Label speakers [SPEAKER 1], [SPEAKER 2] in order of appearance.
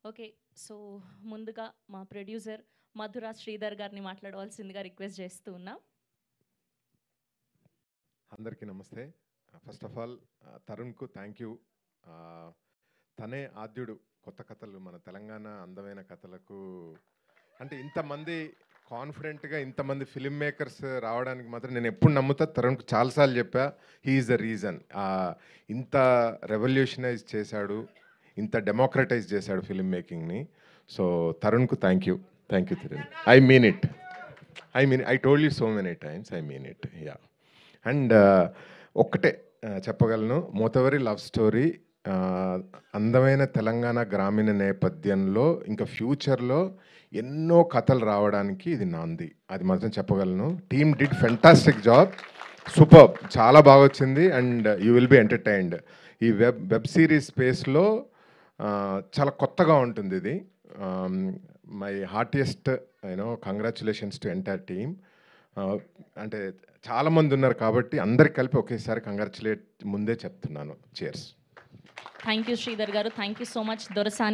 [SPEAKER 1] Okay. So, ముందుగా మా producer మధుర శ్రీధర్ గారిని మాట్లాడవలసిందిగా రిక్వెస్ట్ చేస్తూ ఉన్నా.
[SPEAKER 2] అందరికీ నమస్తే. ఫస్ట్ ఆఫ్ ఆల్ తరుణ్కు థ్యాంక్ యూ. తనే ఆద్యుడు కొత్త కథలు మన తెలంగాణ అందమైన కథలకు. అంటే ఇంతమంది కాన్ఫిడెంట్గా ఇంతమంది ఫిలిం మేకర్స్ రావడానికి మాత్రం నేను ఎప్పుడు నమ్ముతా. తరుణ్కు చాలాసార్లు చెప్పా, హీ ఈజ్ ద రీజన్. ఇంత రెవల్యూషనైజ్ చేశాడు, ఇంత డెమోక్రటైజ్ చేశాడు ఫిలిం మేకింగ్ని. సో తరుణ్కు thank you Tarun. I mean it. I told you so many times, I mean it. Yeah. And ఒక్కటే చెప్పగలను, మోతవరి లవ్ స్టోరీ అందమైన తెలంగాణ గ్రామీణ నేపథ్యంలో ఇంకా ఫ్యూచర్లో ఎన్నో కథలు రావడానికి ఇది నాంది, అది మాత్రం చెప్పగలను. Team did fantastic job, super, చాలా బాగా వచ్చింది. And you will be entertained. ఈ వెబ్ సిరీస్ స్పేస్లో చాలా కొత్తగా ఉంటుంది ఇది. My heartiest congratulations to entire team. అంటే చాలామంది ఉన్నారు కాబట్టి అందరికి కలిపి ఒకేసారి కంగ్రాచులేట్ ముందే చెప్తున్నాను. చేర్స్.
[SPEAKER 1] థ్యాంక్ యూ శ్రీధర్ గారు. Thank you so much Dorasani.